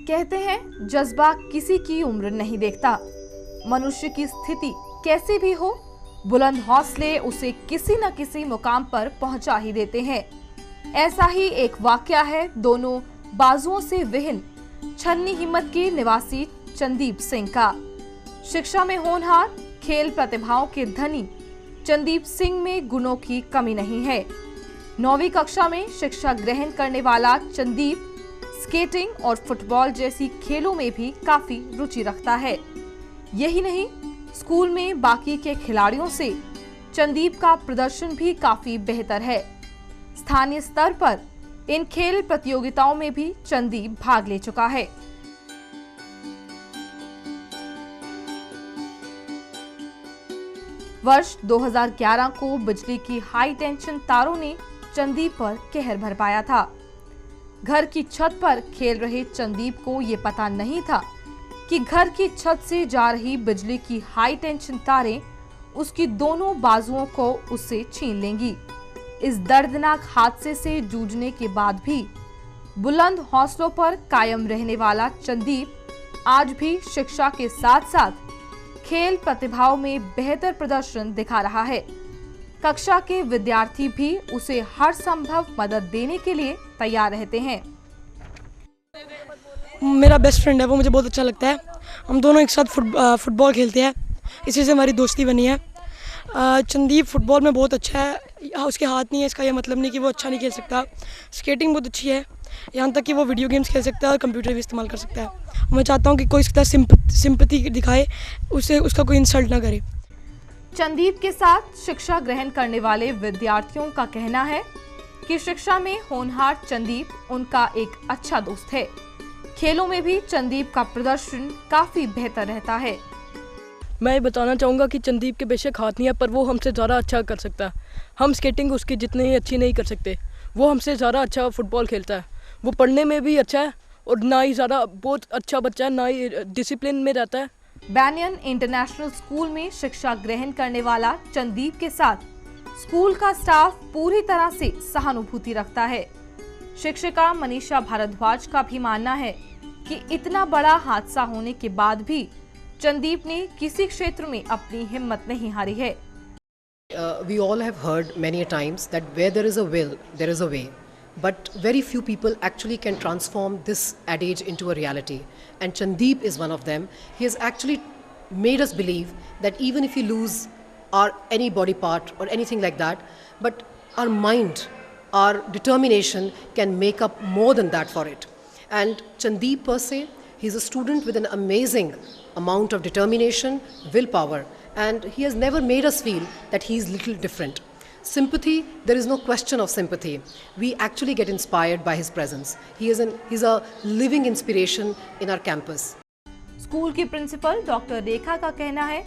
कहते हैं जज्बा किसी की उम्र नहीं देखता। मनुष्य की स्थिति कैसी भी हो, बुलंद हौसले उसे किसी न किसी मुकाम पर पहुंचा ही देते हैं। ऐसा ही एक वाकया है दोनों बाजुओं से विहीन छन्नी हिम्मत के निवासी चंदीप सिंह का। शिक्षा में होनहार, खेल प्रतिभाओं के धनी चंदीप सिंह में गुणों की कमी नहीं है। 9वीं कक्षा में शिक्षा ग्रहण करने वाला चंदीप स्केटिंग और फुटबॉल जैसी खेलों में भी काफी रुचि रखता है। यही नहीं, स्कूल में बाकी के खिलाड़ियों से चंदीप का प्रदर्शन भी काफी बेहतर है। स्थानीय स्तर पर इन खेल प्रतियोगिताओं में भी चंदीप भाग ले चुका है। वर्ष 2011 को बिजली की हाई टेंशन तारों ने चंदीप पर कहर बरपाया था। घर की छत पर खेल रहे चंदीप को ये पता नहीं था कि घर की छत से जा रही बिजली की हाई टेंशन तारें उसकी दोनों बाजुओं को उससे छीन लेंगी। इस दर्दनाक हादसे से जूझने के बाद भी बुलंद हौसलों पर कायम रहने वाला चंदीप आज भी शिक्षा के साथ साथ खेल प्रतिभाओं में बेहतर प्रदर्शन दिखा रहा है। कक्षा के विद्यार्थी भी उसे हर संभव मदद देने के लिए तैयार रहते हैं। मेरा बेस्ट फ्रेंड है, वो मुझे बहुत अच्छा लगता है। हम दोनों एक साथ फुटबॉल खेलते हैं, इसी से हमारी दोस्ती बनी है। चंदीप फुटबॉल में बहुत अच्छा है। उसके हाथ नहीं है, इसका यह मतलब नहीं कि वो अच्छा नहीं खेल सकता। स्केटिंग बहुत अच्छी है, यहाँ तक कि वो वीडियो गेम्स खेल सकता है और कंप्यूटर भी इस्तेमाल कर सकता है। मैं चाहता हूँ कि कोई इसके साथ सिंपैथी दिखाए, उसे उसका कोई इंसल्ट ना करे। चंदीप के साथ शिक्षा ग्रहण करने वाले विद्यार्थियों का कहना है कि शिक्षा में होनहार चंदीप उनका एक अच्छा दोस्त है। खेलों में भी चंदीप का प्रदर्शन काफी बेहतर रहता है। मैं ये बताना चाहूँगा कि चंदीप के बेशक हाथ नहीं है, पर वो हमसे ज़्यादा अच्छा कर सकता है। हम स्केटिंग उसकी जितनी अच्छी नहीं कर सकते, वो हमसे ज़्यादा अच्छा फुटबॉल खेलता है। वो पढ़ने में भी अच्छा है और ना ही ज़्यादा बहुत अच्छा बच्चा है, ना ही डिसिप्लिन में रहता है। बैनियन इंटरनेशनल स्कूल में शिक्षा ग्रहण करने वाला चंदीप के साथ स्कूल का स्टाफ पूरी तरह से सहानुभूति रखता है। शिक्षिका मनीषा भारद्वाज का भी मानना है कि इतना बड़ा हादसा होने के बाद भी चंदीप ने किसी क्षेत्र में अपनी हिम्मत नहीं हारी है। We all have heard many a times that where there is a will, there is a way. But very few people actually can transform this adage into a reality. And Chandeep is one of them. He has actually made us believe that even if we lose any body part or anything like that, but our mind, our determination can make up more than that for it. And Chandeep per se, he's a student with an amazing amount of determination, willpower, and he has never made us feel that he's little different. Sympathy, there is no question of sympathy. We actually get inspired by his presence. He's a living inspiration in our campus. School की principal doctor रेखा का कहना है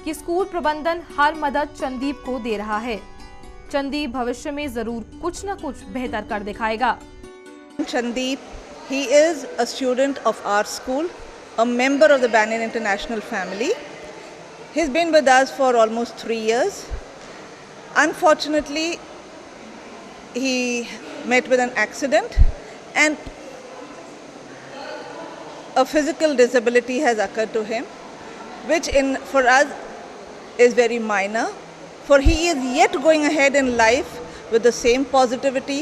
कि school प्रबंधन हर मदद चंदीप को दे रहा है। चंदीप भविष्य में जरूर कुछ न कुछ बेहतर कर दिखाएगा। Chandeep, he is a student of our school, a member of the Banyan International family. He's been with us for almost 3 years. Unfortunately, he met with an accident and a physical disability has occurred to him, which for us is very minor, for he is yet going ahead in life with the same positivity,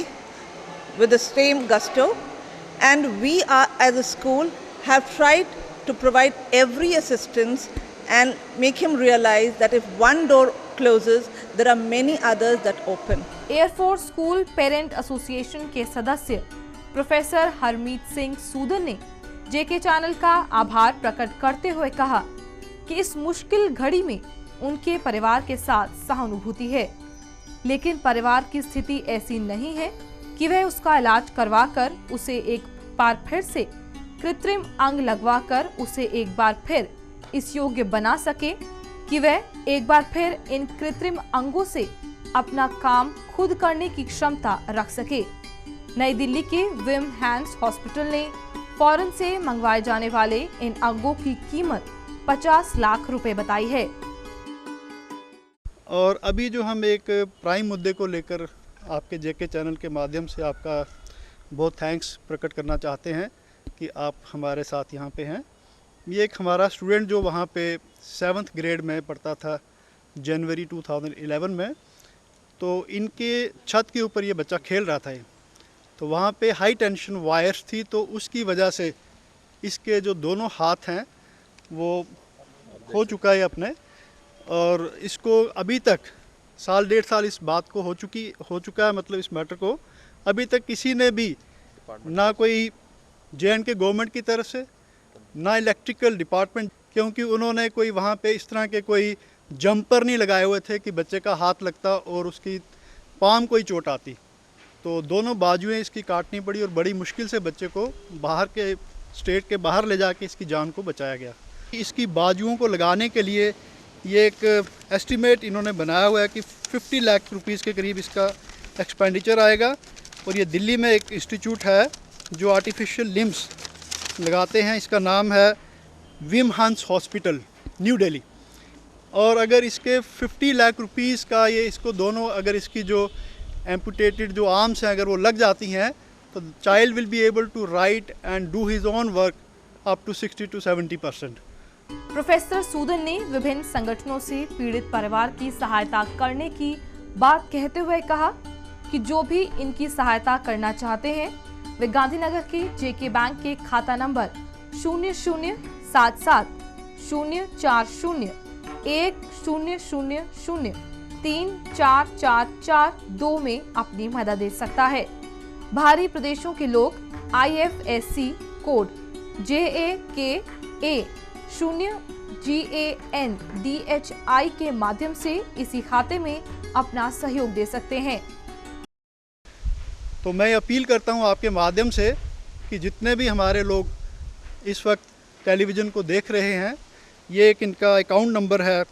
with the same gusto, and we are as a school have tried to provide every assistance and make him realize that if one door closes, there are many others that open. Air force school parent association के सदस्य professor Harmeet Singh Sudan ने जेके channel का आभार प्रकट करते हुए कहा कि इस मुश्किल घड़ी में उनके परिवार के साथ सहानुभूति है, लेकिन परिवार की स्थिति ऐसी नहीं है कि वह उसका इलाज करवाकर उसे एक बार फिर से कृत्रिम अंग लगवाकर उसे एक बार फिर इस योग्य बना सके कि वह एक बार फिर इन कृत्रिम अंगों से अपना काम खुद करने की क्षमता रख सके। नई दिल्ली के विम हैंड्स हॉस्पिटल ने फॉरेन से मंगवाए जाने वाले इन अंगों की कीमत 50 लाख रुपए बताई है। और अभी जो हम एक प्राइम मुद्दे को लेकर आपके जेके चैनल के माध्यम से आपका बहुत थैंक्स प्रकट करना चाहते हैं कि आप हमारे साथ यहाँ पे हैं। ये एक हमारा स्टूडेंट जो वहाँ पे 7th ग्रेड में पढ़ता था जनवरी 2011 में, तो इनके छत के ऊपर ये बच्चा खेल रहा था। तो वहाँ पे हाई टेंशन वायर्स थी, तो उसकी वजह से इसके जो दोनों हाथ हैं वो हो चुका है अपने, और इसको अभी तक साल 1.5 साल इस बात को हो चुका है, मतलब इस मैटर को अभी तक किसी ने भी, ना कोई JNK गवर्नमेंट की तरफ से, ना इलेक्ट्रिकल डिपार्टमेंट, क्योंकि उन्होंने कोई वहाँ पे इस तरह के कोई जंपर नहीं लगाए हुए थे कि बच्चे का हाथ लगता और उसकी पाम कोई चोट आती। तो दोनों बाजुएं इसकी काटनी पड़ी और बड़ी मुश्किल से बच्चे को बाहर के स्टेट के बाहर ले जाके इसकी जान को बचाया गया। इसकी बाजुओं को लगाने के लिए ये एक एस्टीमेट इन्होंने बनाया हुआ है कि 50 लाख रुपीज़ के करीब इसका एक्सपेंडिचर आएगा। और ये दिल्ली में एक इंस्टीट्यूट है जो आर्टिफिशियल लिम्स लगाते हैं, इसका नाम है विम हंस हॉस्पिटल, न्यू दिल्ली। और अगर इसके 50 लाख रुपीज़ का ये इसको दोनों, अगर इसकी जो एम्पुटेटेड जो आर्म्स हैं अगर वो लग जाती हैं, तो child will be able to write and do his own work up to 60 to 70%। Professor Sudan ने विभिन्न संगठनों से पीड़ित परिवार की सहायता करने की बात कहते हुए कहा कि जो भी इनकी सहायता करना चाहते हैं वे गांधीनगर के JK बैंक के खाता नंबर 0077 040 1000 34442 में अपनी मदद दे सकता है। बाहरी प्रदेशों के लोग IFSC कोड JAKA 0GANDHI के माध्यम से इसी खाते में अपना सहयोग दे सकते हैं। तो मैं अपील करता हूं आपके माध्यम से कि जितने भी हमारे लोग इस वक्त टेलीविज़न को देख रहे हैं, ये एक इनका अकाउंट नंबर है,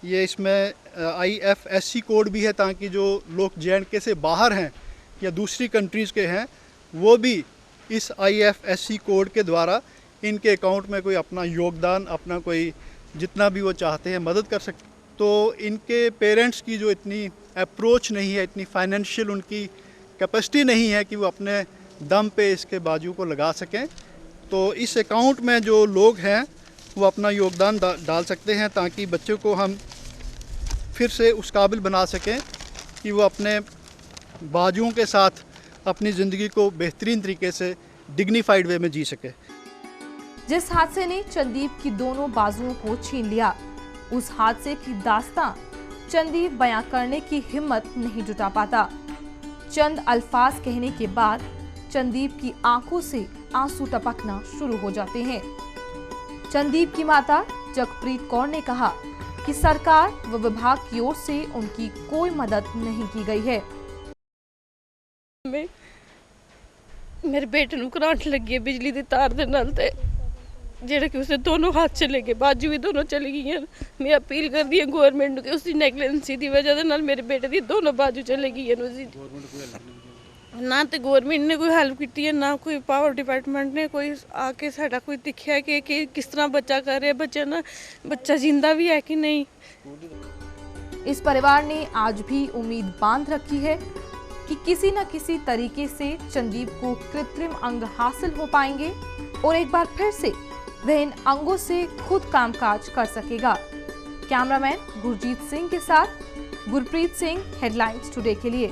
ये इसमें IFSC कोड भी है, ताकि जो लोग JNK से बाहर हैं या दूसरी कंट्रीज़ के हैं वो भी इस IFSC कोड के द्वारा इनके अकाउंट में कोई अपना योगदान, अपना कोई जितना भी वो चाहते हैं मदद कर सकते। तो इनके पेरेंट्स की जो इतनी अप्रोच नहीं है, इतनी फाइनेंशियल उनकी कैपेसिटी नहीं है कि वो अपने दम पे इसके बाजू को लगा सकें, तो इस अकाउंट में जो लोग हैं वो अपना योगदान डाल सकते हैं, ताकि बच्चों को हम फिर से उस काबिल बना सकें कि वो अपने बाजुओं के साथ अपनी ज़िंदगी को बेहतरीन तरीके से डिग्निफाइड वे में जी सके। जिस हादसे ने चंदीप की दोनों बाजुओं को छीन लिया, उस हादसे की दास्तां चंदीप बयां करने की हिम्मत नहीं जुटा पाता। चंद अल्फाज कहने के बाद चंदीप की आंखों से आंसू टपकना शुरू हो जाते हैं। चंदीप की माता जगप्रीत कौर ने कहा कि सरकार व विभाग की ओर से उनकी कोई मदद नहीं की गई है। मेरे बेटे ਨੂੰ करंट लगी है बिजली की तार दे नाल ते जेड़ा कि उसने दोनों हाथ चले गए, बाजू भी दोनों चली गई हैं। मैं अपील कर दी है गवर्नमेंट की, उसकी नेगलेंसी की वजह से नाल मेरे बेटे दी दोनों बाजू चले गई है। ना तो गवर्नमेंट ने कोई हेल्प की है, ना कोई पावर डिपार्टमेंट ने कोई आके साडा कोई दिखा कि किस तरह बच्चा कर रहा है, बच्चा जिंदा भी है कि नहीं। इस परिवार ने आज भी उम्मीद बांध रखी है कि किसी न किसी तरीके से चंदीप को कृत्रिम अंग हासिल हो पाएंगे और एक बार फिर से वह इन अंगों से खुद कामकाज कर सकेगा। कैमरामैन गुरजीत सिंह के साथ गुरप्रीत सिंह, हेडलाइंस टुडे के लिए।